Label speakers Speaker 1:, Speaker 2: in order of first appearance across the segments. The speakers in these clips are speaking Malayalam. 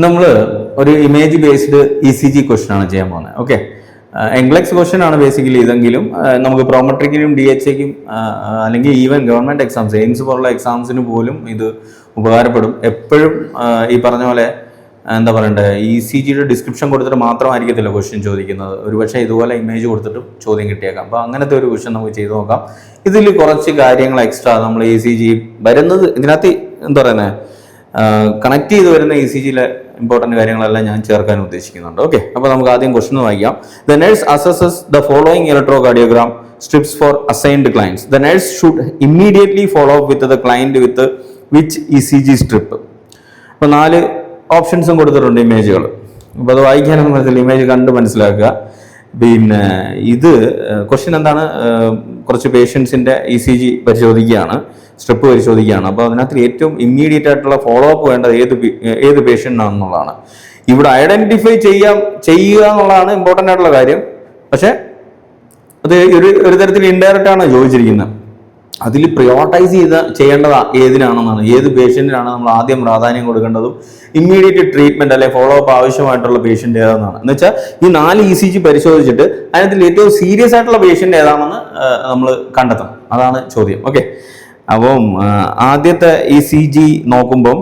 Speaker 1: നമ്മൾ ഒരു ഇമേജ് ബേസ്ഡ് ECG ക്വസ്റ്റൻ ആണ് ചെയ്യാൻ പോകുന്നത്. ഓക്കെ, എംഗ്ലെക്സ് ക്വസ്റ്റൻ ആണ് ബേസിക്കലി ഇതെങ്കിലും നമുക്ക് പ്രോമെട്രിക്കിനും DHAക്കും അല്ലെങ്കിൽ ഈവൻ ഗവൺമെന്റ് എക്സാംസ് എയിംസ് പോലുള്ള എക്സാംസിന് പോലും ഇത് ഉപകാരപ്പെടും. എപ്പോഴും ഈ പറഞ്ഞ പോലെ എന്താ പറയണ്ടേ, ECGയുടെ ഡിസ്ക്രിപ്ഷൻ കൊടുത്തിട്ട് മാത്രമായിരിക്കത്തില്ല ക്വസ്റ്റ്യൻ ചോദിക്കുന്നത്. ഒരുപക്ഷെ ഇതുപോലെ ഇമേജ് കൊടുത്തിട്ട് ചോദ്യം കിട്ടിയേക്കാം. അപ്പോൾ അങ്ങനത്തെ ഒരു ക്വസ്റ്റ്യൻ നമുക്ക് ചെയ്ത് നോക്കാം. ഇതിൽ കുറച്ച് കാര്യങ്ങൾ എക്സ്ട്രാ നമ്മൾ ECG വരുന്നത് ഇതിനകത്ത് എന്താ പറയുന്നത് കണക്ട് ചെയ്ത് വരുന്ന ECGയിലെ ഇമ്പോർട്ടൻറ്റ് കാര്യങ്ങളെല്ലാം ഞാൻ ചേർക്കാൻ ഉദ്ദേശിക്കുന്നുണ്ട്. ഓക്കെ, അപ്പോൾ നമുക്ക് ആദ്യം ക്വസ്റ്റ്യൻ വായിക്കാം. The nurse assesses the following electrocardiogram strips for assigned clients. The nurse should immediately follow up with the client with which ECG strip. അപ്പോൾ 4 ഓപ്ഷൻസും കൊടുത്തിട്ടുണ്ട് ഇമേജുകൾ. അപ്പോൾ അത് വായിക്കാനൊന്നും മനസ്സില്ല, ഇമേജ് കണ്ട് മനസ്സിലാക്കുക. പിന്നെ ഇത് ക്വസ്റ്റ്യൻ എന്താണ്, കുറച്ച് പേഷ്യൻസിൻ്റെ ECG പരിശോധിക്കുകയാണ്, സ്ട്രിപ്പ് പരിശോധിക്കുകയാണ്. അപ്പോൾ അതിനകത്ത് ഏറ്റവും ഇമ്മീഡിയറ്റ് ആയിട്ടുള്ള ഫോളോ അപ്പ് വേണ്ടത് ഏത് പേഷ്യൻ്റാണെന്നുള്ളതാണ്. ഇവിടെ ഐഡന്റിഫൈ ചെയ്യുക എന്നുള്ളതാണ് ഇമ്പോർട്ടൻ്റ് ആയിട്ടുള്ള കാര്യം. പക്ഷെ അത് ഒരു തരത്തിൽ ഇൻഡയറക്റ്റ് ആണ് ചോദിച്ചിരിക്കുന്നത്. അതിൽ പ്രയോറിറ്റൈസ് ചെയ്യേണ്ടത് ഏതിനാണെന്നാണ്, ഏത് പേഷ്യൻറ്റിനാണ് നമ്മൾ ആദ്യം പ്രാധാന്യം കൊടുക്കേണ്ടതും ഇമ്മീഡിയറ്റ് ട്രീറ്റ്മെന്റ് അല്ലെ ഫോളോ അപ്പ് ആവശ്യമായിട്ടുള്ള പേഷ്യൻ്റ് ഏതാണെന്നാണ്. എന്ന് വെച്ചാൽ ഈ 4 ECG പരിശോധിച്ചിട്ട് അതിനകത്തിൽ ഏറ്റവും സീരിയസ് ആയിട്ടുള്ള പേഷ്യൻ്റ് ഏതാണെന്ന് നമ്മൾ കണ്ടെത്തണം. അതാണ് ചോദ്യം. ഓക്കെ, അപ്പം ആദ്യത്തെ ECG നോക്കുമ്പം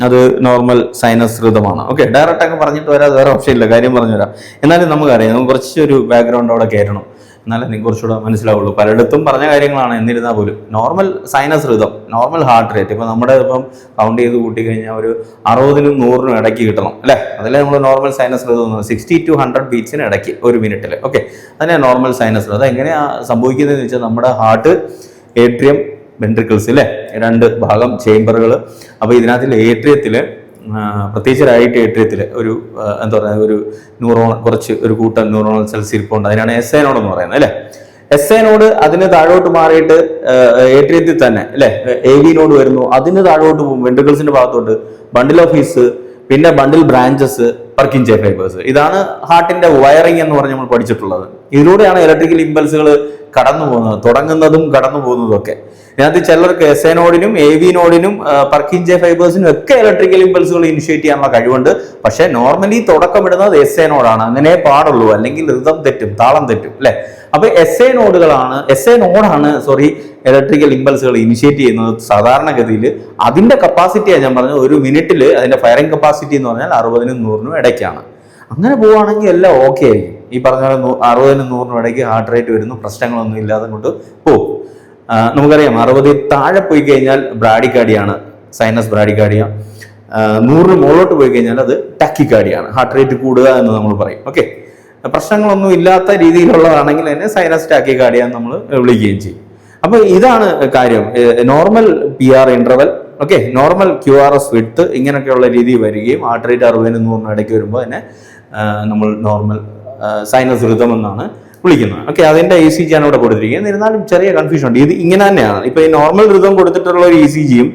Speaker 1: അത് നോർമൽ സൈനസ് ഋതമാണ്. ഓക്കെ, ഡയറക്റ്റ് ഒക്കെ പറഞ്ഞിട്ട് വരാതെ വേറെ ഓപ്ഷൻ ഇല്ല, കാര്യം പറഞ്ഞുതരാം. എന്നാലും നമുക്കറിയാം, നമുക്ക് കുറച്ചൊരു ബാക്ക്ഗ്രൗണ്ട് അവിടെ കയറ്റണം, എന്നാലും നിങ്ങൾക്ക് കുറച്ചുകൂടെ മനസ്സിലാവുള്ളൂ. പലയിടത്തും പറഞ്ഞ കാര്യങ്ങളാണ്, എന്നിരുന്നാൽ പോലും normal sinus rhythm, normal heart rate ഇപ്പം നമ്മുടെ ഇപ്പം കൗണ്ട് ചെയ്ത് കൂട്ടിക്കഴിഞ്ഞാൽ ഒരു 60-നും 100-നും ഇടയ്ക്ക് കിട്ടണം അല്ലേ. അതല്ലേ നമ്മൾ നോർമൽ സൈനസ് ഋതം 60 to 100 ബീറ്റ്സിന് ഇടയ്ക്ക് ഒരു മിനിറ്റിൽ. ഓക്കെ, അതിനെ നോർമൽ സൈനസ് ഋതം. എങ്ങനെയാണ് സംഭവിക്കുന്നതെന്ന് വെച്ചാൽ നമ്മുടെ ഹാർട്ട്, ഏട്രിയം, വെൻട്രിക്കിൾസ് അല്ലേ, 2 ഭാഗം ചേംബറുകൾ. അപ്പോൾ ഇതിനകത്തിൽ ഏട്രിയത്തിൽ പ്രത്യേകിച്ച് റൈറ്റ് ഏട്രിയത്തിൽ ഒരു എന്താ പറയുക, ഒരു കുറച്ച് ഒരു കൂട്ടം ന്യൂറോണൽ സെൽസ് ഇരിപ്പുണ്ട്. അതിനാണ് SA നോഡ് എന്ന് പറയുന്നത് അല്ലേ. SA നോഡ് അതിന് താഴോട്ട് മാറിയിട്ട് ഏട്രിയത്തിൽ തന്നെ അല്ലേ AV നോഡ് വരുന്നു, അതിന് താഴോട്ട് പോകും വെൻട്രിക്കിൾസിന്റെ ഭാഗത്തോട്ട്, ബണ്ടിൽ ഓഫ് ഹീസ്, പിന്നെ ബണ്ടിൽ ബ്രാഞ്ചസ്, പർക്കിൻജെ ഫൈബേഴ്സ്. ഇതാണ് ഹാർട്ടിന്റെ വയറിംഗ് എന്ന് പറഞ്ഞ് നമ്മൾ പഠിച്ചിട്ടുള്ളത്. ഇതിലൂടെയാണ് ഇലക്ട്രിക്കൽ ഇമ്പൾസുകൾ കടന്നു പോകുന്നത്, തുടങ്ങുന്നതും കടന്നു പോകുന്നതും ഒക്കെ. ഇതിനകത്ത് ചിലർക്ക് SA നോഡിനും AV നോഡിനും പർക്കിൻജെ ഫൈബേഴ്സിനും ഒക്കെ ഇലക്ട്രിക്കൽ ഇമ്പൾസുകൾ ഇനിഷ്യേറ്റ് ചെയ്യാനുള്ള കഴിവുണ്ട്. പക്ഷെ നോർമലി തുടക്കമിടുന്നത് SA നോഡാണ്. അങ്ങനെ പാടുള്ളൂ, അല്ലെങ്കിൽ ഋതം തെറ്റും, താളം തെറ്റും അല്ലെ. അപ്പൊ SA നോഡാണ് ഇലക്ട്രിക്കൽ ഇമ്പൾസുകൾ ഇനിഷ്യേറ്റ് ചെയ്യുന്നത് സാധാരണഗതിയിൽ. അതിന്റെ കപ്പാസിറ്റിയാണ് ഞാൻ പറഞ്ഞത്, ഒരു മിനിറ്റിൽ അതിന്റെ ഫയറിംഗ് കപ്പാസിറ്റി എന്ന് പറഞ്ഞാൽ 60-നും 100-നും ഇടയ്ക്കാണ്. അങ്ങനെ പോവുകയാണെങ്കിൽ എല്ലാം ഓക്കെ ആയിരിക്കും. ഈ പറഞ്ഞ 60-നും 100-നും ഇടയ്ക്ക് ഹാർട്ട് റേറ്റ് വരുന്നു, പ്രശ്നങ്ങളൊന്നും ഇല്ലാതെ കൊണ്ട് പോകും. നമുക്കറിയാം 60 താഴെ പോയി കഴിഞ്ഞാൽ ബ്രാഡിക്കാർഡിയാണ്, സൈനസ് ബ്രാഡിക്കാർഡിയ. 100-ന് മുകളിലോട്ട് പോയി കഴിഞ്ഞാൽ അത് ടാക്കിക്കാർഡിയാണ്, ഹാർട്ട് റേറ്റ് കൂടുക എന്ന് നമ്മൾ പറയും. ഓക്കെ, പ്രശ്നങ്ങളൊന്നും ഇല്ലാത്ത രീതിയിലുള്ളതാണെങ്കിൽ തന്നെ സൈനസ് ടാക്കിക്കാർഡിയ എന്ന് നമ്മൾ വിളിക്കുകയും ചെയ്യും. അപ്പൊ ഇതാണ് കാര്യം. Normal PR interval, okay, normal QRS width, ഇങ്ങനെയൊക്കെയുള്ള രീതി വരികയും ഹാർട്ട് റേറ്റ് 60-നും 100-നും ഇടയ്ക്ക് വരുമ്പോൾ തന്നെ നമ്മൾ നോർമൽ സൈനസ് ഋതം എന്നാണ് വിളിക്കുന്നത്. ഓക്കെ, അതിന്റെ ECG ആണ് ഇവിടെ കൊടുത്തിരിക്കുന്നത്. എന്നിരുന്നാലും ചെറിയ കൺഫ്യൂഷൻ ഉണ്ട്. ഇത് ഇങ്ങനെ തന്നെയാണ്. ഇപ്പൊ ഈ നോർമൽ ഋതം കൊടുത്തിട്ടുള്ള ഒരു ECGയും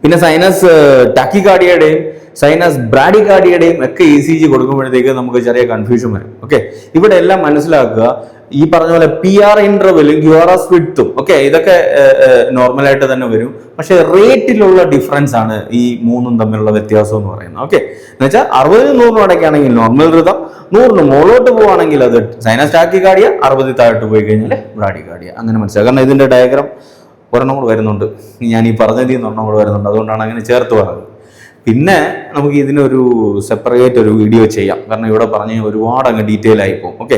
Speaker 1: പിന്നെ സൈനസ് ടാക്കിക്കാർഡിയയുടെയും സൈനസ് ബ്രാഡിക്കാർഡിയയുടെയും ഒക്കെ ECG കൊടുക്കുമ്പോഴത്തേക്ക് നമുക്ക് ചെറിയ കൺഫ്യൂഷൻ വരും. ഓക്കെ, ഇവിടെ എല്ലാം മനസ്സിലാക്കുക, ഈ പറഞ്ഞ പോലെ PR ഇന്റർവെലും QRS വിഡ്ത്തും ഓക്കെ ഇതൊക്കെ നോർമലായിട്ട് തന്നെ വരും. പക്ഷെ റേറ്റിലുള്ള ഡിഫറൻസ് ആണ് ഈ 3-നും തമ്മിലുള്ള വ്യത്യാസം എന്ന് പറയുന്നത്. ഓക്കെ, എന്ന് വെച്ചാൽ 60-നും 100-നും ഇടയ്ക്കാണെങ്കിൽ നോർമൽ ഋതം, 100-ന് മുകളിലോട്ട് പോവുകയാണെങ്കിൽ അത് സൈനസ് ടാക്കിക്കാർഡിയ, 60 താഴോട്ട് പോയി കഴിഞ്ഞാൽ ബ്രാഡിക്കാർഡിയ. അങ്ങനെ മനസ്സിലാക്കുക. കാരണം ഇതിന്റെ ഡയഗ്രാം ഒരെണ്ണം കൂടെ വരുന്നുണ്ട്, ഞാൻ ഈ പറഞ്ഞതിൽ നിന്ന് ഒരെണ്ണം കൂടെ വരുന്നുണ്ട്, അതുകൊണ്ടാണ് അങ്ങനെ ചേർത്ത് പറഞ്ഞത്. പിന്നെ നമുക്ക് ഇതിനൊരു സെപ്പറേറ്റ് ഒരു വീഡിയോ ചെയ്യാം, കാരണം ഇവിടെ പറഞ്ഞ് ഒരുപാട് അങ്ങ് ഡീറ്റെയിൽ ആയിപ്പോകും. ഓക്കെ,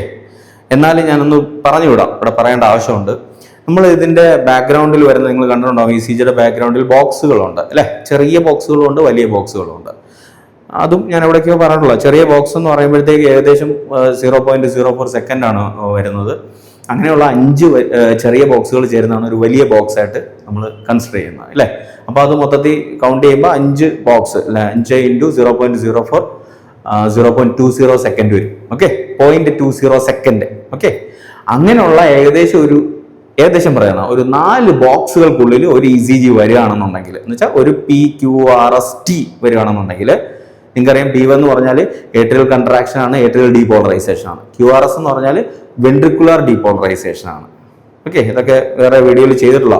Speaker 1: എന്നാലും ഞാനൊന്ന് പറഞ്ഞു വിടാം, ഇവിടെ പറയേണ്ട ആവശ്യമുണ്ട്. നമ്മൾ ഇതിന്റെ ബാക്ക്ഗ്രൗണ്ടിൽ വരുന്ന നിങ്ങൾ കണ്ടിട്ടുണ്ടാവും, ECGയുടെ ബാക്ക്ഗ്രൗണ്ടിൽ ബോക്സുകളുണ്ട് അല്ലെ. ചെറിയ ബോക്സുകളുണ്ട്, വലിയ ബോക്സുകളുണ്ട്. അതും ഞാൻ എവിടേക്കോ പറഞ്ഞിട്ടുള്ള ചെറിയ ബോക്സ് എന്ന് പറയുമ്പോഴത്തേക്ക് ഏകദേശം 0.04 സെക്കൻഡ് ആണ് വരുന്നത്. അങ്ങനെയുള്ള 5 ചെറിയ ബോക്സുകൾ ചേരുന്നതാണ് ഒരു വലിയ ബോക്സ് ആയിട്ട് നമ്മൾ കൺസിഡർ ചെയ്യുന്നത് അല്ലേ. അപ്പോൾ അത് മൊത്തത്തിൽ കൗണ്ട് ചെയ്യുമ്പോൾ 5 ബോക്സ് അല്ലെ, 5 × 0.04 0.20 സെക്കൻഡ് വരും. Okay, 0.20 second. ഓക്കെ, അങ്ങനെയുള്ള ഏകദേശം പറയുന്ന ഒരു 4 ബോക്സുകൾക്കുള്ളിൽ ഒരു ECG വരികയാണെന്നുണ്ടെങ്കിൽ, എന്ന് വെച്ചാൽ ഒരു PQRST വരികയാണെന്നുണ്ടെങ്കിൽ, നിങ്ങൾക്കറിയാം P1 എന്ന് പറഞ്ഞാൽ ഏട്രിയൽ കൺട്രാക്ഷൻ ആണ്, ഏട്രിയൽ ഡീപോളറൈസേഷൻ ആണ്. QRS എന്ന് പറഞ്ഞാൽ വെൻട്രിക്കുലർ ഡീപോളറൈസേഷൻ ആണ്. ഓക്കെ, ഇതൊക്കെ വേറെ വീഡിയോയിൽ ചെയ്തിട്ടുള്ള.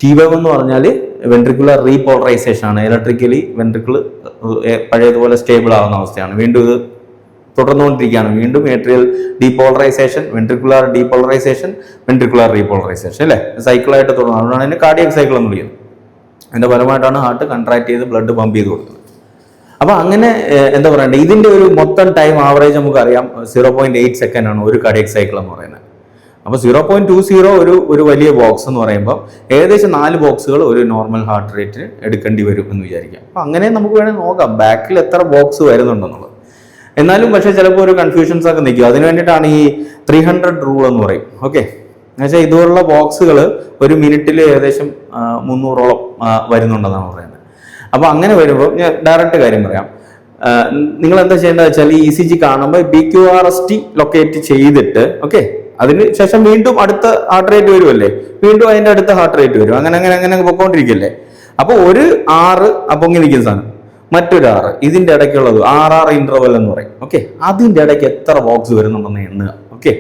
Speaker 1: T1 എന്ന് പറഞ്ഞാൽ വെൻട്രിക്കുലർ റീപോളറൈസേഷൻ ആണ്, ഇലക്ട്രിക്കലി വെൻട്രിക്കിൾ പഴയതുപോലെ സ്റ്റേബിൾ ആവുന്ന അവസ്ഥയാണ്. വീണ്ടും ഇത് തുടർന്നുകൊണ്ടിരിക്കുകയാണ്. വീണ്ടും atrial depolarisation, ventricular depolarisation, ventricular repolarisation, അല്ലേ? സൈക്കിളായിട്ട് തുടർന്നു. അതുകൊണ്ടാണ് അതിന് കാർഡിയക് സൈക്കിൾ എന്ന് വിളിക്കുന്നത്. അതിൻ്റെ ഫലമായിട്ടാണ് ഹാർട്ട് കൺട്രാക്ട് ചെയ്ത് ബ്ലഡ് പമ്പ് ചെയ്ത് കൊടുക്കുന്നത്. അപ്പോൾ അങ്ങനെ എന്താ പറയണ്ടേ, ഇതിൻ്റെ ഒരു മൊത്തം ടൈം ആവറേജ് നമുക്കറിയാം 0.8 സെക്കൻഡ് ആണ് ഒരു കാർഡിയക് സൈക്കിൾ എന്ന് പറയുന്നത്. അപ്പോൾ 0.20 ഒരു വലിയ ബോക്സ് എന്ന് പറയുമ്പോൾ ഏകദേശം 4 ബോക്സുകൾ ഒരു നോർമൽ ഹാർട്ട് റേറ്റിന് എടുക്കേണ്ടി വരും എന്ന് വിചാരിക്കാം. അപ്പോൾ അങ്ങനെ നമുക്ക് വേണമെങ്കിൽ നോക്കാം ബാക്കിൽ എത്ര ബോക്സ് വരുന്നുണ്ടെന്നുള്ളത്. എന്നാലും പക്ഷേ ചിലപ്പോൾ ഒരു കൺഫ്യൂഷൻസ് ഒക്കെ നിൽക്കും. അതിന് വേണ്ടിയിട്ടാണ് ഈ 300 റൂൾ എന്ന് പറയും. ഓക്കെ, എന്നുവെച്ചാൽ ഇതുപോലുള്ള ബോക്സുകൾ ഒരു മിനിറ്റിൽ ഏകദേശം 300ഓളം വരുന്നുണ്ടെന്നാണ് പറയുന്നത്. അപ്പോൾ അങ്ങനെ വരുമ്പോൾ ഞാൻ ഡയറക്റ്റ് കാര്യം പറയാം. നിങ്ങൾ എന്താ ചെയ്യേണ്ടത് വെച്ചാൽ ഈ ECG കാണുമ്പോൾ BQRST ലൊക്കേറ്റ് ചെയ്തിട്ട്, ഓക്കെ, അതിന് ശേഷം വീണ്ടും അടുത്ത ഹാർട്ട് റേറ്റ് വരുമല്ലേ, വീണ്ടും അതിൻ്റെ അടുത്ത ഹാർട്ട് റേറ്റ് വരും, അങ്ങനെ അങ്ങനെ അങ്ങനെ പൊക്കോണ്ടിരിക്കല്ലേ. അപ്പോൾ ഒരു 6 പൊങ്ങി നിൽക്കുന്ന സാധനം, മറ്റൊരു 6, ഇതിൻ്റെ ഇടയ്ക്കുള്ളത് RR ഇന്റർവെൽ എന്ന് പറയും. ഓക്കെ, അതിൻ്റെ ഇടയ്ക്ക് എത്ര ബോക്സ് വരുന്നുണ്ടെന്ന് എണ്ണുക. ഓക്കെ,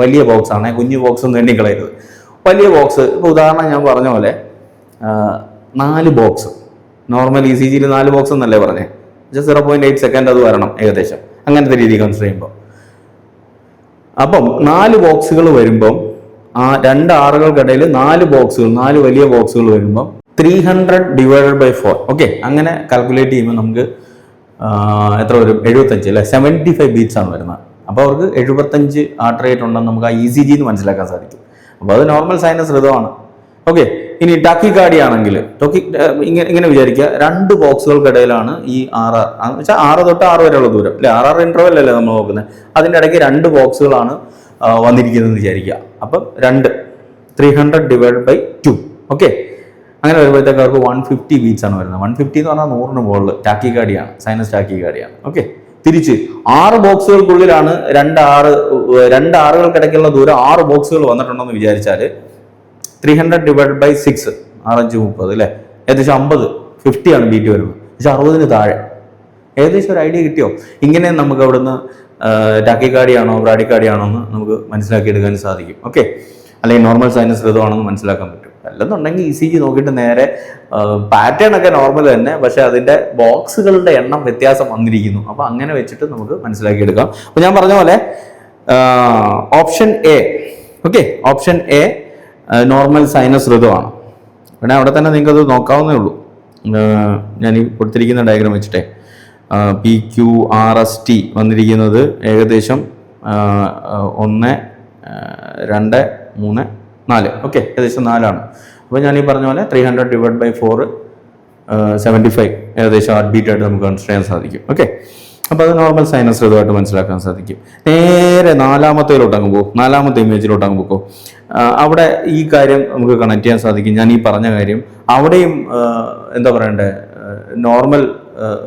Speaker 1: വലിയ ബോക്സ് ആണ്, കുഞ്ഞു ബോക്സ് ഒന്നും എണ്ണിക്കളയരുത്. വലിയ ബോക്സ്, ഇപ്പോൾ ഉദാഹരണം ഞാൻ പറഞ്ഞ പോലെ 4 ബോക്സ്, നോർമൽ ECGയിൽ 4 ബോക്സ് എന്നല്ലേ പറഞ്ഞേ, 0.8 സെക്കൻഡ് അത് വരണം ഏകദേശം, അങ്ങനത്തെ രീതി കൺസിഡർ ചെയ്യുമ്പോൾ. അപ്പം 4 ബോക്സുകൾ വരുമ്പം ആ 2 ആറുകൾക്കിടയിൽ 4 ബോക്സുകൾ, 4 വലിയ ബോക്സുകൾ വരുമ്പം 300/4. ഓക്കെ, അങ്ങനെ കാൽക്കുലേറ്റ് ചെയ്യുമ്പോൾ നമുക്ക് എത്ര വരും? 75 അല്ലെ, 75 ബീറ്റ്സ് ആണ് വരുന്നത്. അപ്പോൾ അവർക്ക് 75 ഹാർട്ട് റേറ്റ് ഉണ്ടെന്ന് നമുക്ക് ആ ECG എന്ന് മനസ്സിലാക്കാൻ സാധിക്കും. അപ്പോൾ അത് നോർമൽ സൈനസ് ഋതമാണ്. ഓക്കെ, ഇനി ടാക്കികാർഡിയ ആണെങ്കിൽ ഇങ്ങനെ വിചാരിക്കുക, 2 ബോക്സുകൾക്കിടയിലാണ് ഈ RR എന്ന് വെച്ചാൽ 6 തൊട്ട് 6 വരെയുള്ള ദൂരം, അല്ലെ? RR ഇന്റർവെൽ അല്ലേ നമ്മൾ നോക്കുന്നത്. അതിൻ്റെ ഇടയ്ക്ക് 2 ബോക്സുകളാണ് വന്നിരിക്കുന്നതെന്ന് വിചാരിക്കുക. അപ്പം 300/2. ഓക്കെ, അങ്ങനെ വരുമ്പോഴത്തേക്ക് അവർക്ക് 150 ബീറ്റ്സ് ആണ് വരുന്നത്. 150 എന്ന് പറഞ്ഞാൽ 100ന് മുകളിൽ ടാക്കികാർഡിയാണ്, സൈനസ് ടാക്കികാർഡിയാണ്. ഓക്കെ, തിരിച്ച് 6 ബോക്സുകൾക്കുള്ളിലാണ് 2 ആറുകൾക്കിടയ്ക്കുള്ള ദൂരം 6 ബോക്സുകൾ വന്നിട്ടുണ്ടെന്ന് വിചാരിച്ചാൽ 300/6, 6×5 അല്ലേ, ഏകദേശം 50 ആണ് ബീറ്റ് വരുന്നത്. പക്ഷെ 60ന് താഴെ. ഏകദേശം ഒരു ഐഡിയ കിട്ടിയോ? ഇങ്ങനെ നമുക്ക് അവിടുന്ന് ടാക്കികാർഡിയാണോ ബ്രാഡിക്കാർഡിയാണോ എന്ന് നമുക്ക് മനസ്സിലാക്കിയെടുക്കാൻ സാധിക്കും. ഓക്കെ, അല്ലെങ്കിൽ നോർമൽ സൈനസ് ഋതമാണെന്ന് മനസ്സിലാക്കാൻ പറ്റും. അല്ലെന്നുണ്ടെങ്കിൽ ECG നോക്കിയിട്ട് നേരെ പാറ്റേൺ ഒക്കെ നോർമൽ തന്നെ, പക്ഷെ അതിൻ്റെ ബോക്സുകളുടെ എണ്ണം വ്യത്യാസം വന്നിരിക്കുന്നു. അപ്പോൾ അങ്ങനെ വെച്ചിട്ട് നമുക്ക് മനസ്സിലാക്കിയെടുക്കാം. അപ്പോൾ ഞാൻ പറഞ്ഞ പോലെ option A, okay, option A normal sinus ഋതുവാണ്. പിന്നെ അവിടെ തന്നെ നിങ്ങൾക്കത് നോക്കാവുന്നേ ഉള്ളൂ. ഞാൻ ഈ കൊടുത്തിരിക്കുന്ന ഡയഗ്രാം വെച്ചിട്ടേ PQRST വന്നിരിക്കുന്നത് ഏകദേശം 1, 2, 3, 4. ഓക്കെ, ഏകദേശം 4ആണ്. അപ്പോൾ ഞാൻ ഈ പറഞ്ഞ പോലെ 300/4, 75 ഏകദേശം ഹാർട്ട് ബീറ്റ് ആയിട്ട് നമുക്ക് കൺസിഡർ ചെയ്യാൻ സാധിക്കും. ഓക്കെ, അപ്പോൾ അത് നോർമൽ സൈനസ് ഋതുവായിട്ട് മനസ്സിലാക്കാൻ സാധിക്കും. നേരെ 4ാമത്തേലോട്ട് അങ്ങ് പോകും, 4ാമത്തെ ഇമേജിലോട്ട് അങ്ങ് പോകും. അവിടെ ഈ കാര്യം നമുക്ക് കണക്ട് ചെയ്യാൻ സാധിക്കും. ഞാൻ ഈ പറഞ്ഞ കാര്യം അവിടെയും എന്താ പറയണ്ടേ, നോർമൽ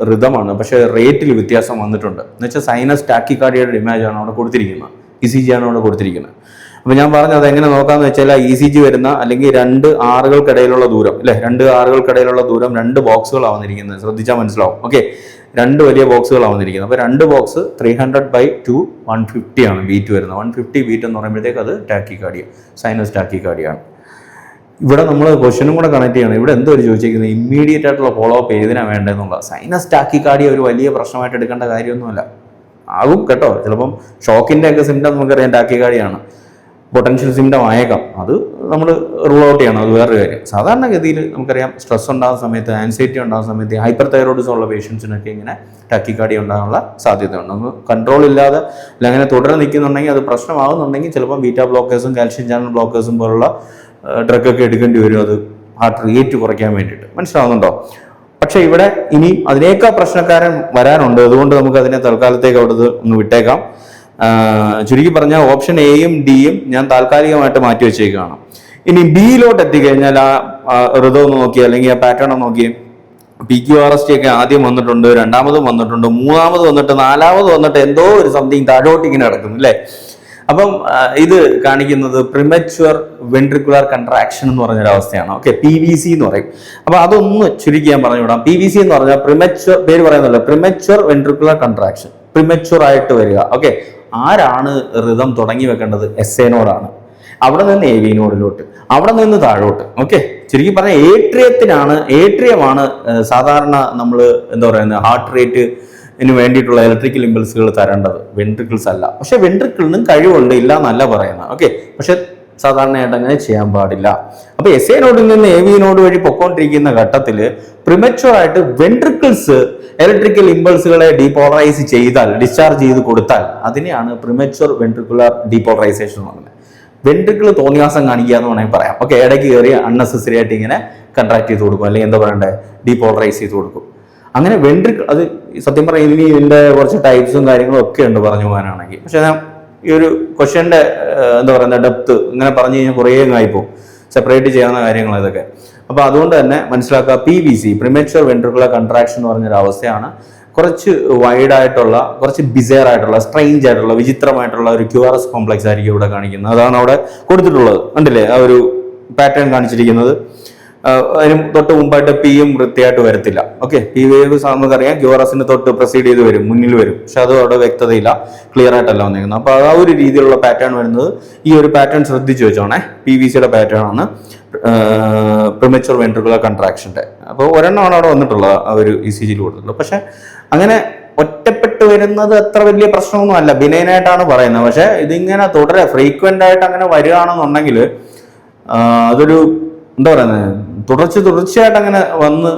Speaker 1: ഋതമാണ്, പക്ഷേ റേറ്റിൽ വ്യത്യാസം വന്നിട്ടുണ്ട്. എന്ന് വെച്ചാൽ സൈനസ് ടാക്കികാർഡിയയുടെ ഇമേജ് ആണ് അവിടെ കൊടുത്തിരിക്കുന്നത്, ECG ആണ് അവിടെ കൊടുത്തിരിക്കുന്നത്. അപ്പോൾ ഞാൻ പറഞ്ഞത് എങ്ങനെ നോക്കാമെന്ന് വെച്ചാൽ ECG വരുന്ന അല്ലെങ്കിൽ 2 ആറുകൾക്കിടയിലുള്ള ദൂരം, അല്ലെ, 2 ആറുകൾക്കിടയിലുള്ള ദൂരം 2 ബോക്സുകളാണ് വന്നിരിക്കുന്നത്. ശ്രദ്ധിച്ചാൽ മനസ്സിലാവും. ഓക്കെ, 2 വലിയ ബോക്സുകളാണ് വന്നിരിക്കുന്നത്. അപ്പോൾ 2 ബോക്സ് 300/2, 150 ആണ് ബീറ്റ് വരുന്നത്. 150 ബീറ്റ് എന്ന് പറയുമ്പോഴത്തേക്ക് അത് ടാക്കികാർഡിയ, സൈനസ് ടാക്കികാർഡിയാണ്. ഇവിടെ നമ്മൾ ക്വസ്റ്റ്യനും കൂടെ കണക്ട് ചെയ്യണം. ഇവിടെ എന്തോ ചോദിച്ചിരിക്കുന്നത് ഇമ്മീഡിയറ്റ് ആയിട്ടുള്ള ഫോളോ അപ്പ് ഏതിനാണ് വേണ്ടതെന്നുള്ള. സൈനസ് ടാക്കികാർഡിയ ഒരു വലിയ പ്രശ്നമായിട്ട് എടുക്കേണ്ട കാര്യമൊന്നുമല്ല. ആകും കേട്ടോ, ചിലപ്പം ഷോക്കിൻ്റെ ഒക്കെ സിംറ്റം നമുക്കറിയാം ടാക്കികാർഡിയാണ്, പൊട്ടൻഷ്യൽ സിംറ്റം ആയേക്കാം. അത് നമ്മൾ റൂൾ ഔട്ട് ചെയ്യണം, അത് വേറൊരു കാര്യം. സാധാരണഗതിയിൽ നമുക്കറിയാം സ്ട്രെസ് ഉണ്ടാകുന്ന സമയത്ത്, ആൻസൈറ്റി ഉണ്ടാകുന്ന സമയത്ത്, ഹൈപ്പർ തൈറോയിഡിസം ഉള്ള പേഷ്യൻസിനൊക്കെ ഇങ്ങനെ ടാക്കികാർഡിയ ഉണ്ടാകാനുള്ള സാധ്യതയുണ്ട്. നമുക്ക് കൺട്രോൾ ഇല്ലാതെ അല്ലെങ്കിൽ അങ്ങനെ തുടരെ നിൽക്കുന്നുണ്ടെങ്കിൽ, അത് പ്രശ്നമാകുന്നുണ്ടെങ്കിൽ ചിലപ്പോൾ ബീറ്റാ ബ്ലോക്കേഴ്സും കാൽഷ്യം ചാനൽ ബ്ലോക്കേഴ്സും പോലുള്ള ഡ്രഗൊക്കെ എടുക്കേണ്ടി വരും, അത് ഹാർട്ട് റേറ്റ് കുറയ്ക്കാൻ വേണ്ടിയിട്ട്. മനസ്സിലാവുന്നുണ്ടോ? പക്ഷേ ഇവിടെ ഇനിയും അതിനേക്കാൾ പ്രശ്നക്കാരൻ വരാനുണ്ട്. അതുകൊണ്ട് നമുക്ക് അതിനെ തൽക്കാലത്തേക്ക് അവിടെ ഒന്ന് വിട്ടേക്കാം. ചുരുക്കി പറഞ്ഞാൽ ഓപ്ഷൻ എയും ഡിയും ഞാൻ താൽക്കാലികമായിട്ട് മാറ്റി വെച്ചേക്കാണ്. ഇനി ബിയിലോട്ട് എത്തിക്കഴിഞ്ഞാൽ ആ ഋതം ഒന്ന് നോക്കി, അല്ലെങ്കിൽ ആ പാറ്റേൺ ഒന്ന് നോക്കി. PQRST ഒക്കെ ആദ്യം വന്നിട്ടുണ്ട്, 2ാമതും വന്നിട്ടുണ്ട്, 3ാമത് വന്നിട്ട്, 4ാമത് വന്നിട്ട് എന്തോ ഒരു സംതിങ് താഴോട്ട് ഇങ്ങനെ കിടക്കുന്നു, അല്ലേ? അപ്പം ഇത് കാണിക്കുന്നത് പ്രിമച്വർ വെൻട്രിക്കുലർ കൺട്രാക്ഷൻ എന്ന് പറഞ്ഞൊരവസ്ഥയാണ്. ഓക്കെ, PVC എന്ന് പറയും. അപ്പൊ അതൊന്ന് ചുരുക്കി ഞാൻ പറഞ്ഞു വിടാം. PVC എന്ന് പറഞ്ഞാൽ പ്രിമച്വർ, പേര് പറയുന്നല്ലോ, പ്രിമച്വർ വെൻട്രിക്കുലർ കൺട്രാക്ഷൻ, പ്രിമച്വർ ആയിട്ട് വരിക. ഓക്കെ, ആരാണ് ഋതം തുടങ്ങി വെക്കേണ്ടത്? SA നോടാണ്. അവിടെ നിന്ന് AV നോഡിലോട്ട്, അവിടെ നിന്ന് താഴോട്ട്. ഓക്കെ, ചുരുക്കി പറഞ്ഞാൽ ഏട്രിയമാണ് സാധാരണ നമ്മൾ എന്താ പറയുന്നത് ഹാർട്ട് റേറ്റിന് വേണ്ടിയിട്ടുള്ള ഇലക്ട്രിക്കൽ ഇമ്പൾസുകൾ തരേണ്ടത്, വെൻട്രിക്കിൾസ് അല്ല. പക്ഷെ വെൻട്രിക്കിളിനും കഴിവുണ്ട്, ഇല്ല എന്നല്ല പറയുന്നത്. ഓക്കെ, പക്ഷെ സാധാരണയായിട്ട് അങ്ങനെ ചെയ്യാൻ പാടില്ല. അപ്പൊ SA നോഡിൽ നിന്ന് AV നോഡ് വഴി പൊക്കോണ്ടിരിക്കുന്ന ഘട്ടത്തിൽ പ്രിമച്വർ ആയിട്ട് വെൻട്രിക്കിൾസ് ഇലക്ട്രിക്കൽ ഇമ്പൾസുകളെ ഡീപോളറൈസ് ചെയ്താൽ, ഡിസ്ചാർജ് ചെയ്ത് കൊടുത്താൽ അതിനെയാണ് പ്രിമച്വർ വെൻട്രിക്കുലർ ഡീപോളറൈസേഷൻ എന്ന് പറയുന്നത്. വെൻട്രിക്കിൾ തോന്നിയാസം കാണിക്കുക എന്ന് വേണമെങ്കിൽ പറയാം. ഓക്കെ, ഇടയ്ക്ക് കയറി അൺനെസസറി ആയിട്ട് ഇങ്ങനെ കൺട്രാക്ട് ചെയ്ത് കൊടുക്കും, അല്ലെങ്കിൽ എന്താ പറയണ്ടേ, ഡീപോളറൈസ് ചെയ്ത് കൊടുക്കും. അങ്ങനെ വെൻട്രിക്കിൾ, അത് സത്യം പറയാം ഇനി ഇതിന്റെ കുറച്ച് ടൈപ്സും കാര്യങ്ങളും ഒക്കെ ഉണ്ട് പറഞ്ഞു പോകാനാണെങ്കിൽ. പക്ഷെ ഈ ഒരു ക്വസ്റ്റ്യന്റെ എന്താ പറയുക ഡെപ്ത് ഇങ്ങനെ പറഞ്ഞു കഴിഞ്ഞാൽ കുറേ ആയിപ്പോവും, സെപ്പറേറ്റ് ചെയ്യാവുന്ന കാര്യങ്ങൾ ഇതൊക്കെ. അപ്പൊ അതുകൊണ്ട് തന്നെ മനസ്സിലാക്കുക, PVC പ്രിമച്വർ വെൻട്രിക്കുലർ കൺട്രാക്ഷൻ എന്ന് പറഞ്ഞൊരു അവസ്ഥയാണ്. കുറച്ച് വൈഡ് ആയിട്ടുള്ള, കുറച്ച് ബിസയർ ആയിട്ടുള്ള, സ്ട്രെയിഞ്ച് ആയിട്ടുള്ള, വിചിത്രമായിട്ടുള്ള ഒരു QRS കോംപ്ലക്സ് ആയിരിക്കും ഇവിടെ കാണിക്കുന്നത്. അതാണ് അവിടെ കൊടുത്തിട്ടുള്ളത്, കണ്ടില്ലേ ആ ഒരു പാറ്റേൺ കാണിച്ചിരിക്കുന്നത്. അതിന് തൊട്ട് മുമ്പായിട്ട് Pയും വൃത്തിയായിട്ട് വരത്തില്ല. ഓക്കെ, P വേവ് നമുക്കറിയാം QRSന് തൊട്ട് പ്രൊസീഡ് ചെയ്ത് വരും, മുന്നിൽ വരും. പക്ഷെ അത് അവിടെ വ്യക്തതയില്ല, ക്ലിയർ ആയിട്ടല്ല വന്നിരിക്കുന്നത്. അപ്പൊ ആ ഒരു രീതിയിലുള്ള പാറ്റേൺ വരുന്നത്, ഈ ഒരു പാറ്റേൺ ശ്രദ്ധിച്ചു വെച്ചോണേ, PVCയുടെ പാറ്റേൺ ആണ് പ്രിമച്വർ വെൻട്രിക്കുലർ കൺട്രാക്ഷന്റെ. അപ്പോൾ ഒരെണ്ണമാണ് അവിടെ വന്നിട്ടുള്ളത്, ആ ഒരു ECGയിൽ കൊടുത്തിട്ടുള്ളത്. പക്ഷെ അങ്ങനെ ഒറ്റപ്പെട്ട് വരുന്നത് അത്ര വലിയ പ്രശ്നമൊന്നും അല്ല, ബിനൈനായിട്ടാണ് പറയുന്നത്. പക്ഷെ ഇതിങ്ങനെ തുടരെ ഫ്രീക്വന്റ് ആയിട്ട് അങ്ങനെ വരികയാണെന്നുണ്ടെങ്കിൽ അതൊരു എന്താ പറയുന്നത്, തുടർച്ചയായിട്ട് അങ്ങനെ വന്ന്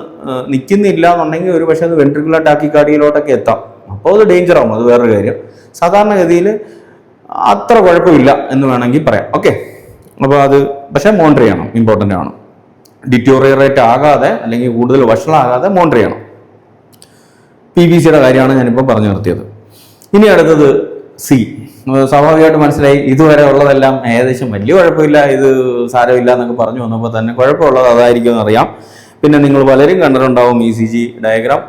Speaker 1: നിൽക്കുന്നില്ല എന്നുണ്ടെങ്കിൽ ഒരു പക്ഷേ അത് വെൻട്രിക്കുലർ ടാക്കിക്കാർഡിയയിലോട്ടൊക്കെ എത്താം. അപ്പോൾ അത് ഡേഞ്ചർ ആവും, അത് വേറൊരു കാര്യം. സാധാരണഗതിയിൽ അത്ര കുഴപ്പമില്ല എന്ന് വേണമെങ്കിൽ പറയാം. ഓക്കെ, അപ്പോൾ അത് പക്ഷേ മോണിറ്റർ ചെയ്യണം, ഇമ്പോർട്ടൻ്റ് ആണ്. ഡിറ്റോറിയറേറ്റ് ആകാതെ അല്ലെങ്കിൽ കൂടുതൽ വഷളാകാതെ മോണിറ്റർ ചെയ്യണം. PVCയുടെ കാര്യമാണ് ഞാനിപ്പോൾ പറഞ്ഞു നിർത്തിയത്. ഇനി അടുത്തത് C. സ്വാഭാവികമായിട്ട് മനസ്സിലായി, ഇതുവരെ ഉള്ളതെല്ലാം ഏകദേശം വലിയ കുഴപ്പമില്ല, ഇത് സാരമില്ല എന്നൊക്കെ പറഞ്ഞു വന്നപ്പോൾ തന്നെ കുഴപ്പമുള്ളത് അതായിരിക്കും എന്നറിയാം. പിന്നെ നിങ്ങൾ പലരും കണ്ടിട്ടുണ്ടാവും ECG ഡയഗ്രാം.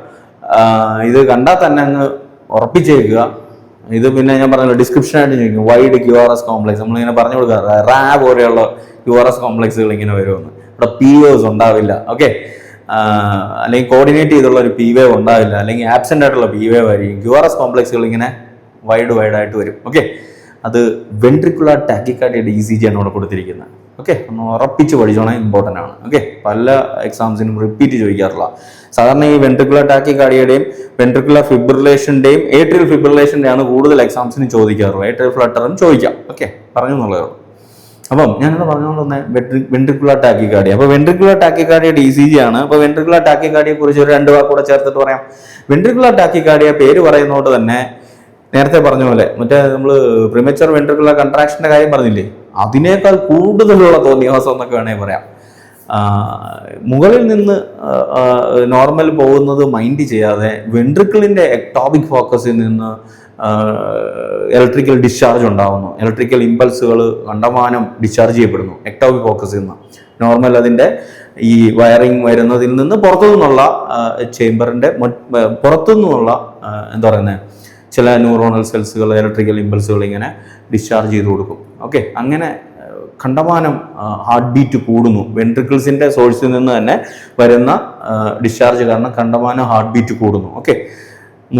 Speaker 1: ഇത് കണ്ടാൽ തന്നെ അങ്ങ് ഉറപ്പിച്ചേക്കുക. ഇത് പിന്നെ ഞാൻ പറഞ്ഞല്ലോ, ഡിസ്ക്രിപ്ഷനായിട്ട് ചോദിക്കും, വൈഡ് QRS കോംപ്ലക്സ്. നമ്മളിങ്ങനെ പറഞ്ഞു കൊടുക്കുക, റാ പോലെയുള്ള QRS കോംപ്ലക്സുകൾ ഇങ്ങനെ വരുമെന്ന്. ഇവിടെ POs ഉണ്ടാവില്ല. ഓക്കെ, അല്ലെങ്കിൽ കോർഡിനേറ്റ് ചെയ്തുള്ള ഒരു P വേവ് ഉണ്ടാവില്ല, അല്ലെങ്കിൽ ആബ്സെന്റ് ആയിട്ടുള്ള P വേവ് ആയിരിക്കും. QRS കോംപ്ലക്സുകൾ ഇങ്ങനെ വൈഡ് ആയിട്ട് വരും. ഓക്കെ, അത് വെൻട്രിക്കുലർ ടാക്കിക്കാർഡിയയുടെ ECG ആണ് ഇവിടെ കൊടുത്തിരിക്കുന്നത്. ഓക്കെ, ഒന്ന് ഉറപ്പിച്ച് പഠിച്ചോണേ, ഇമ്പോർട്ടൻ്റ് ആണ്. ഓക്കെ, പല എക്സാംസിനും റിപ്പീറ്റ് ചോദിക്കാറില്ല. സാധാരണ ഈ വെൻട്രിക്കുലർ ടാക്കിക്കാർഡിയയുടെയും വെൻട്രിക്കുലർ ഫിബ്രിലേഷന്റെയും ഏട്രിയൽ ഫിബ്രിലേഷന്റെയാണ് കൂടുതൽ എക്സാംസിന് ചോദിക്കാറുള്ളത്. ഏട്രിയൽ ഫ്ലട്ടറും ചോദിക്കാം. ഓക്കെ, പറഞ്ഞു എന്നുള്ളത്. അപ്പം ഞാനിവിടെ പറഞ്ഞുകൊണ്ടുവന്ന വെൻട്രിക്കുലർ ടാക്കിക്കാർഡിയ. അപ്പോൾ വെൻട്രിക്കുലർ ടാക്കിക്കാർഡിയയുടെ ECG ആണ്. അപ്പോൾ വെൻട്രിക്കുലർ ടാക്കിക്കാർഡിയെ കുറിച്ച് ഒരു 2 വാക്ക് കൂടെ ചേർത്തിട്ട് പറയാം. വെൻട്രിക്കുലർ ടാക്കിക്കാർഡിയ പേര് പറയുന്നതുകൊണ്ട് തന്നെ നേരത്തെ പറഞ്ഞ പോലെ മറ്റേ നമ്മൾ പ്രിമച്വർ വെൻട്രിക്കുലർ കൺട്രാക്ഷന്റെ കാര്യം പറഞ്ഞില്ലേ, അതിനേക്കാൾ കൂടുതലുള്ള തോന്നിയാസം എന്നൊക്കെ വേണമെങ്കിൽ പറയാം. മുകളിൽ നിന്ന് നോർമൽ പോകുന്നത് മൈൻഡ് ചെയ്യാതെ വെൻട്രിക്കിളിന്റെ എക്ടോപിക് ഫോക്കസിൽ നിന്ന് ഇലക്ട്രിക്കൽ ഡിസ്ചാർജ് ഉണ്ടാകുന്നു. ഇലക്ട്രിക്കൽ ഇമ്പൾസുകൾ കണ്ടമാനം ഡിസ്ചാർജ് ചെയ്യപ്പെടുന്നു എക്ടോപിക് ഫോക്കസിൽ നിന്ന്. നോർമൽ അതിൻ്റെ ഈ വയറിങ് വരുന്നതിൽ നിന്ന് പുറത്തുനിന്നുള്ള ചേംബറിന്റെ പുറത്തുനിന്നുള്ള എന്താ പറയുന്നത് ചില ന്യൂറോണൽ സെൽസുകൾ ഇലക്ട്രിക്കൽ ഇമ്പൾസുകൾ ഇങ്ങനെ ഡിസ്ചാർജ് ചെയ്ത് കൊടുക്കും. ഓക്കെ, അങ്ങനെ കണ്ടമാനം ഹാർട്ട് ബീറ്റ് കൂടുന്നു. വെൻട്രിക്കിൾസിന്റെ സോഴ്സിൽ നിന്ന് തന്നെ വരുന്ന ഡിസ്ചാർജ് കാരണം കണ്ടമാനം ഹാർട്ട് ബീറ്റ് കൂടുന്നു. ഓക്കെ,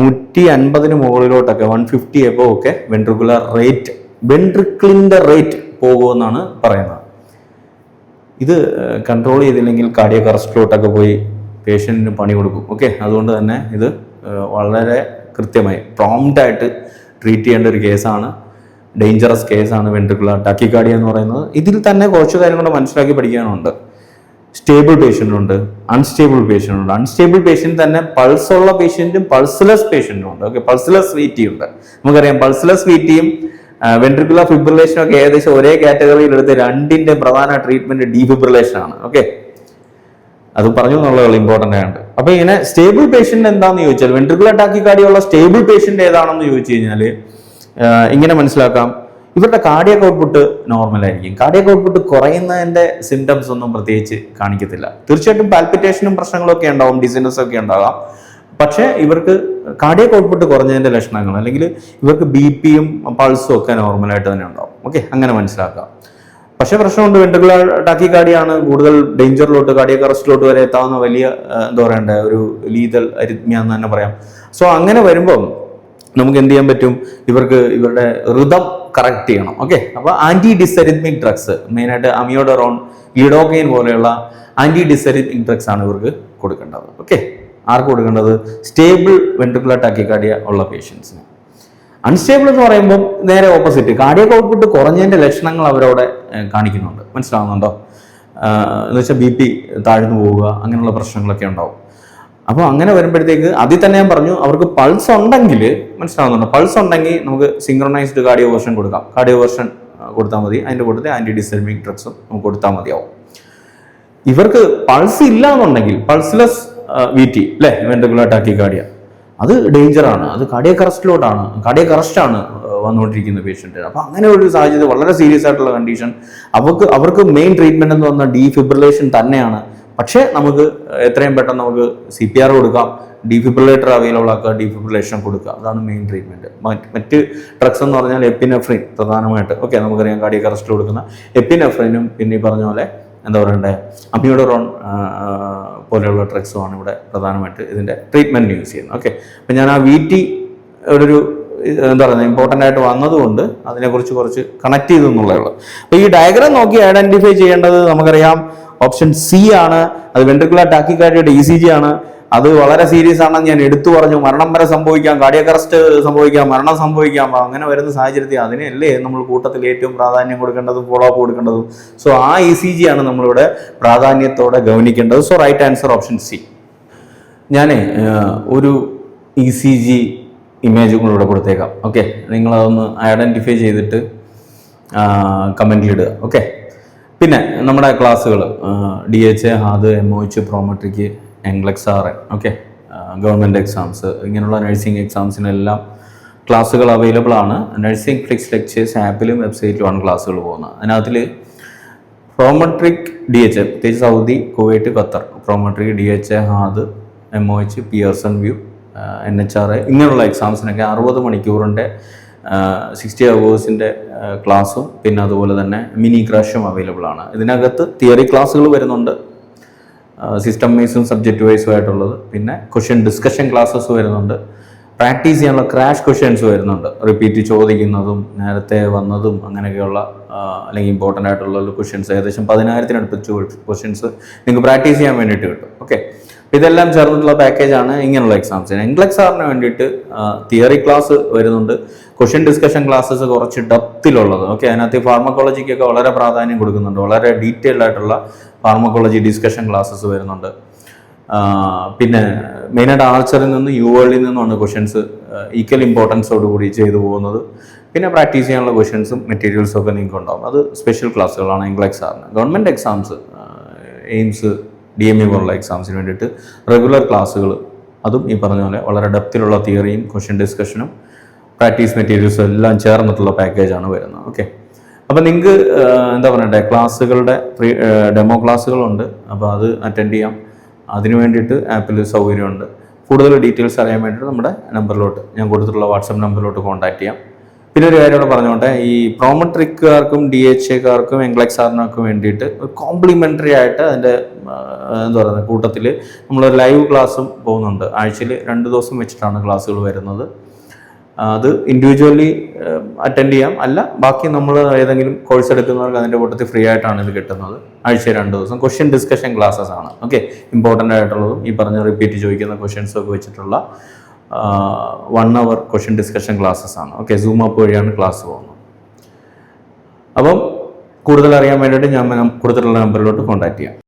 Speaker 1: 150 മുകളിലോട്ടൊക്കെ 150 എബോ ഒക്കെ വെൻട്രിക്കിളിന്റെ റേറ്റ് പോകുമെന്നാണ് പറയുന്നത്. ഇത് കൺട്രോൾ ചെയ്തില്ലെങ്കിൽ കാർഡിയക് അറസ്റ്റിലോട്ടൊക്കെ പോയി പേഷ്യന്റിന് പണി കൊടുക്കും. ഓക്കെ, അതുകൊണ്ട് തന്നെ ഇത് വളരെ കൃത്യമായി പ്രോംപ്റ്റായിട്ട് ട്രീറ്റ് ചെയ്യേണ്ട ഒരു കേസാണ്. ഡേഞ്ചറസ് കേസാണ് വെൻട്രിക്കുലർ ടാക്കിക്കാർഡിയ എന്ന് പറയുന്നത്. ഇതിൽ തന്നെ കുറച്ച് കാര്യം കൂടെ മനസ്സിലാക്കി പഠിക്കാനുണ്ട്. സ്റ്റേബിൾ പേഷ്യൻ്റ് ഉണ്ട്, അൺസ്റ്റേബിൾ പേഷ്യൻ്റ് ഉണ്ട്. അൺസ്റ്റേബിൾ പേഷ്യൻ്റ് തന്നെ പൾസ് ഉള്ള പേഷ്യൻറ്റും പൾസ്ലെസ് പേഷ്യൻറ്റും ഉണ്ട്. ഓക്കെ, പൾസ്ലെസ് VT ഉണ്ട്. നമുക്കറിയാം പൾസ്ലെസ് VTയും വെൻട്രിക്കുലർ ഫിബ്രിലേഷനും ഒക്കെ ഏകദേശം ഒരേ കാറ്റഗറിയിൽ എടുത്ത് രണ്ടിന്റെ പ്രധാന ട്രീറ്റ്മെന്റ് ഡീഫിബ്രിലേഷൻ ആണ്. ഓക്കെ, അത് പറഞ്ഞു എന്നുള്ളത് ഇമ്പോർട്ടൻ്റ് ആണ്. അപ്പൊ ഇങ്ങനെ സ്റ്റേബിൾ പേഷ്യന്റ് എന്താണെന്ന് ചോദിച്ചാൽ, വെൻട്രിക്കുലർ ടാക്കിക്കാർഡിയ ഉള്ള സ്റ്റേബിൾ പേഷ്യന്റ് ഏതാണെന്ന് ചോദിച്ചു കഴിഞ്ഞാൽ ഇങ്ങനെ മനസ്സിലാക്കാം, ഇവരുടെ കാർഡിയക് ഔട്ട്പുട്ട് നോർമൽ ആയിരിക്കും. കാർഡിയക് ഔട്ട്പുട്ട് കുറയുന്നതിന്റെ സിംറ്റംസ് ഒന്നും പ്രത്യേകിച്ച് കാണിക്കത്തില്ല. തീർച്ചയായിട്ടും പാൽപിറ്റേഷനും പ്രശ്നങ്ങളൊക്കെ ഉണ്ടാവും, ഡിസിനസ് ഒക്കെ ഉണ്ടാകാം. പക്ഷേ ഇവർക്ക് കാർഡിയക് ഔട്ട്പുട്ട് കുറഞ്ഞതിന്റെ ലക്ഷണങ്ങൾ അല്ലെങ്കിൽ ഇവർക്ക് BPയും പൾസും ഒക്കെ നോർമലായിട്ട് തന്നെ ഉണ്ടാവും. ഓക്കെ, അങ്ങനെ മനസ്സിലാക്കാം. പക്ഷേ പ്രശ്നമുണ്ട്, വെൻട്രിക്കുലർ ടാക്കിക്കാർഡിയാണ് കൂടുതൽ ഡേഞ്ചറിലോട്ട് കാർഡിയക് അറസ്റ്റിലോട്ട് വരെ എത്താവുന്ന വലിയ എന്താ പറയണ്ട ഒരു ലീതൽ അരിത്മ്യ എന്ന് തന്നെ പറയാം. സോ അങ്ങനെ വരുമ്പം നമുക്ക് എന്ത് ചെയ്യാൻ പറ്റും, ഇവരുടെ ഋതം കറക്റ്റ് ചെയ്യണം. ഓക്കെ, അപ്പോൾ ആന്റി ഡിസെറിത്മിക് ഡ്രഗ്സ്, മെയിനായിട്ട് അമിയോഡറോൺ, ലിഡോക്കൈൻ പോലെയുള്ള ആന്റി ഡിസെറിത്മിക് ഡ്രഗ്സ് ആണ് ഇവർക്ക് കൊടുക്കേണ്ടത്. ഓക്കെ, ആർക്ക് കൊടുക്കേണ്ടത്? സ്റ്റേബിൾ വെൻട്രിക്കുലർ ടാക്കിക്കാർഡിയ ഉള്ള പേഷ്യൻസിന്. അൺസ്റ്റേബിൾ എന്ന് പറയുമ്പോൾ നേരെ ഓപ്പോസിറ്റ്, കാർഡിയക് ഔട്ട്പുട്ട് കുറഞ്ഞതിൻ്റെ ലക്ഷണങ്ങൾ അവരവിടെ കാണിക്കുന്നുണ്ട്. മനസ്സിലാവുന്നുണ്ടോ? എന്ന് വെച്ചാൽ BP താഴ്ന്നു പോവുക, അങ്ങനെയുള്ള പ്രശ്നങ്ങളൊക്കെ ഉണ്ടാവും. അപ്പോൾ അങ്ങനെ വരുമ്പോഴത്തേക്ക് അതിൽ തന്നെ ഞാൻ പറഞ്ഞു, അവർക്ക് പൾസ് ഉണ്ടെങ്കിൽ, മനസ്സിലാവുന്നുണ്ടോ, പൾസ് ഉണ്ടെങ്കിൽ നമുക്ക് സിങ്ക്രണൈസ്ഡ് കാർഡിയോ വേർഷൻ കൊടുക്കാം. കാർഡിയോ വേർഷൻ കൊടുത്താൽ മതി, അതിൻ്റെ കൂട്ടത്തിൽ ആന്റി ഡിസെറിത്മിക് ഡ്രഗ്സും നമുക്ക് കൊടുത്താൽ മതിയാവും. ഇവർക്ക് പൾസ് ഇല്ല എന്നുണ്ടെങ്കിൽ, പൾസ്ലെസ് VT അല്ലേ, വെൻട്രിക്കുലർ ടാക്കിക്കാർഡിയ, അത് ഡേഞ്ചറാണ്, അത് കാർഡിയക് അറസ്റ്റാണ് വന്നുകൊണ്ടിരിക്കുന്ന പേഷ്യൻറ്റിന്. അപ്പോൾ അങ്ങനെ ഒരു സാഹചര്യം, വളരെ സീരിയസ് ആയിട്ടുള്ള കണ്ടീഷൻ, അവർക്ക് മെയിൻ ട്രീറ്റ്മെന്റ് എന്ന് പറഞ്ഞാൽ ഡീഫിബ്രിലേഷൻ തന്നെയാണ്. പക്ഷേ നമുക്ക് എത്രയും പെട്ടെന്ന് നമുക്ക് CPR കൊടുക്കാം, ഡീഫിബ്രിലേറ്റർ അവൈലബിൾ ആക്കുക, ഡീഫിബ്രിലേഷൻ കൊടുക്കുക, അതാണ് മെയിൻ ട്രീറ്റ്മെന്റ്. മറ്റ് ഡ്രഗ്സ് എന്ന് പറഞ്ഞാൽ എപ്പിനെഫ്രിൻ പ്രധാനമായിട്ട്. ഓക്കെ, നമുക്കറിയാം കാർഡിയക് അറസ്റ്റ് കൊടുക്കുന്ന എപ്പിനെഫ്രിനും പിന്നെ ഈ പറഞ്ഞ പോലെ എന്താ പറയണ്ടേ, അമിയോഡറോൺ പോലെയുള്ള ഡ്രഗ്സുമാണ് ഇവിടെ പ്രധാനമായിട്ട് ഇതിൻ്റെ ട്രീറ്റ്മെൻറ്റ് യൂസ് ചെയ്യുന്നത്. ഓക്കെ, അപ്പം ഞാൻ ആ VT ഒരു എന്താ പറയുന്നത് ഇമ്പോർട്ടൻ്റ് ആയിട്ട് വന്നതുകൊണ്ട് അതിനെക്കുറിച്ച് കുറച്ച് കണക്ട് ചെയ്തു എന്നുള്ളതേ ഉള്ളൂ. അപ്പോൾ ഈ ഡയഗ്രാം നോക്കി ഐഡന്റിഫൈ ചെയ്യേണ്ടത് നമുക്കറിയാം ഓപ്ഷൻ C ആണ്. അത് വെൻട്രിക്കുലർ ടാക്കിക്കാർഡിയയുടെ ECG ആണ്. അത് വളരെ സീരിയസ് ആണെന്ന് ഞാൻ എടുത്തു പറഞ്ഞു. മരണം വരെ സംഭവിക്കാം, കാർഡിയക് അറസ്റ്റ് സംഭവിക്കാം, മരണം സംഭവിക്കാം. അങ്ങനെ വരുന്ന സാഹചര്യത്തിൽ അതിനല്ലേ നമ്മൾ കൂട്ടത്തിൽ ഏറ്റവും പ്രാധാന്യം കൊടുക്കേണ്ടതും ഫോളോ അപ്പ് കൊടുക്കേണ്ടതും. സോ ആ ECG ആണ് നമ്മളിവിടെ പ്രാധാന്യത്തോടെ ഗവനിക്കേണ്ടത്. So right answer option C. ഞാൻ ഒരു ECG ഇമേജും കൂടെ ഇവിടെ കൊടുത്തേക്കാം. ഓക്കെ, നിങ്ങളതൊന്ന് ഐഡൻറ്റിഫൈ ചെയ്തിട്ട് കമൻറ്റിലിടുക. ഓക്കെ, പിന്നെ നമ്മുടെ ക്ലാസ്സുകൾ DHA, HAD, MOH, Prometric, NCLEX, RN, okay, government exams, ഇങ്ങനെയുള്ള നഴ്സിംഗ് എക്സാംസിനെല്ലാം ക്ലാസ്സുകൾ അവൈലബിൾ ആണ്. നഴ്സിംഗ് ഫ്ലിക്സ് ലെക്ചേഴ്സ് ആപ്പിലും വെബ്സൈറ്റിലുമാണ് ക്ലാസ്സുകൾ പോകുന്നത്. അതിനകത്തിൽ പ്രോമെട്രിക് DHA, പ്രത്യേകിച്ച് Saudi, Kuwait, Qatar, Prometric DHA, HAD, MOH, Pearson view, NHRA ഇങ്ങനെയുള്ള എക്സാംസിനൊക്കെ 60 മണിക്കൂറിൻ്റെ 60 അവേഴ്സിൻ്റെ ക്ലാസ്സും പിന്നെ അതുപോലെ തന്നെ മിനി ക്രാഷും അവൈലബിൾ ആണ്. ഇതിനകത്ത് തിയറി ക്ലാസ്സുകൾ വരുന്നുണ്ട്, സിസ്റ്റം വൈസും സബ്ജക്റ്റ് വൈസും ആയിട്ടുള്ളത്. പിന്നെ ക്വസ്റ്റ്യൻ ഡിസ്കഷൻ ക്ലാസ്സസ് വരുന്നുണ്ട്, പ്രാക്ടീസ് ചെയ്യാനുള്ള ക്രാഷ് ക്വസ്റ്റ്യൻസ് വരുന്നുണ്ട്, റിപ്പീറ്റ് ചോദിക്കുന്നതും നേരത്തെ വന്നതും അങ്ങനെയൊക്കെയുള്ള അല്ലെങ്കിൽ ഇമ്പോർട്ടൻ്റ് ആയിട്ടുള്ള ക്വസ്റ്റ്യൻസ് ഏകദേശം 10,000-അടുപ്പിച്ച് ക്വസ്റ്റ്യൻസ് നിങ്ങൾക്ക് പ്രാക്ടീസ് ചെയ്യാൻ വേണ്ടിയിട്ട് കിട്ടും. ഓക്കെ, ഇതെല്ലാം ചേർന്നിട്ടുള്ള പാക്കേജാണ് ഇങ്ങനെയുള്ള എക്സാംസിന്. NCLEX ആറിന് വേണ്ടിയിട്ട് തിയറി ക്ലാസ് വരുന്നുണ്ട്, ക്വസ്റ്റ്യൻ ഡിസ്കഷൻ ക്ലാസ്സസ് കുറച്ച് ഡെപ്തിലുള്ളത്. ഓക്കെ, അതിനകത്ത് ഫാർമക്കോളജിക്കൊക്കെ വളരെ പ്രാധാന്യം കൊടുക്കുന്നുണ്ട്, വളരെ ഡീറ്റെയിൽഡ് ആയിട്ടുള്ള ഫാർമക്കോളജി ഡിസ്കഷൻ ക്ലാസ്സസ് വരുന്നുണ്ട്. പിന്നെ മെയിനായിട്ട് ആർച്ചറിൽ നിന്ന് UOL-ൽ നിന്നുമാണ് ക്വസ്റ്റ്യൻസ് ഈക്വൽ ഇമ്പോർട്ടൻസോട് കൂടി ചെയ്തു പോകുന്നത്. പിന്നെ പ്രാക്ടീസ് ചെയ്യാനുള്ള ക്വസ്റ്റ്യൻസും മെറ്റീരിയൽസും ഒക്കെ നിങ്ങൾക്ക് ഉണ്ടാകും. അത് സ്പെഷ്യൽ ക്ലാസ്സുകളാണ് NCLEX ആറിന്. ഗവൺമെൻറ് എക്സാംസ്, എയിംസ്, DME പോലുള്ള എക്സാംസിന് വേണ്ടിയിട്ട് റെഗുലർ ക്ലാസ്സുകൾ, അതും ഈ പറഞ്ഞ പോലെ വളരെ ഡെപ്തിലുള്ള തിയറിയും ക്വസ്റ്റ്യൻ ഡിസ്കഷനും പ്രാക്ടീസ് മെറ്റീരിയൽസും എല്ലാം ചേർന്നിട്ടുള്ള പാക്കേജാണ് വരുന്നത്. ഓക്കെ, അപ്പോൾ നിങ്ങൾക്ക് എന്താ പറയണ്ടേ, ക്ലാസ്സുകളുടെ ഡെമോ ക്ലാസ്സുകളുണ്ട്. അപ്പോൾ അത് അറ്റൻഡ് ചെയ്യാം. അതിന് വേണ്ടിയിട്ട് ആപ്പിൽ സൗകര്യമുണ്ട്. കൂടുതൽ ഡീറ്റെയിൽസ് അറിയാൻ വേണ്ടിയിട്ട് നമ്മുടെ നമ്പറിലോട്ട്, ഞാൻ കൊടുത്തിട്ടുള്ള വാട്സപ്പ് നമ്പറിലോട്ട് കോൺടാക്ട് ചെയ്യാം. പിന്നെ ഒരു കാര്യം കൂടെ പറഞ്ഞോട്ടെ, ഈ പ്രോമെട്രിക്കാർക്കും DHAക്കാർക്കും NCLEX ആറിനൊക്കെ വേണ്ടിയിട്ട് കോംപ്ലിമെൻ്ററി ആയിട്ട് അതിൻ്റെ എന്താ പറയുക കൂട്ടത്തിൽ നമ്മളൊരു ലൈവ് ക്ലാസ്സും പോകുന്നുണ്ട്. ആഴ്ചയിൽ 2 ദിവസം വെച്ചിട്ടാണ് ക്ലാസ്സുകൾ വരുന്നത്. അത് ഇൻഡിവിജ്വലി അറ്റൻഡ് ചെയ്യാം, അല്ല ബാക്കി നമ്മൾ ഏതെങ്കിലും കോഴ്സ് എടുക്കുന്നവർക്ക് അതിൻ്റെ കൂട്ടത്തിൽ ഫ്രീ ആയിട്ടാണ് ഇത് കിട്ടുന്നത്. ആഴ്ചയിൽ 2 ദിവസം ക്വസ്റ്റ്യൻ ഡിസ്കഷൻ ക്ലാസ്സസ് ആണ്. ഓക്കെ, ഇമ്പോർട്ടൻ്റ് ആയിട്ടുള്ളതും ഈ പറഞ്ഞ റിപ്പീറ്റ് ചോദിക്കുന്ന ക്വസ്റ്റ്യൻസും ഒക്കെ വെച്ചിട്ടുള്ള 1 hour ക്വസ്റ്റ്യൻ ഡിസ്കഷൻ ക്ലാസ്സസ് ആണ്. ഓക്കെ, Zoom ആപ്പ് വഴിയാണ് ക്ലാസ് പോകുന്നത്. അപ്പം കൂടുതൽ അറിയാൻ വേണ്ടിയിട്ട് ഞാൻ കൊടുത്തിട്ടുള്ള നമ്പറിലോട്ട് കോൺടാക്ട് ചെയ്യാം.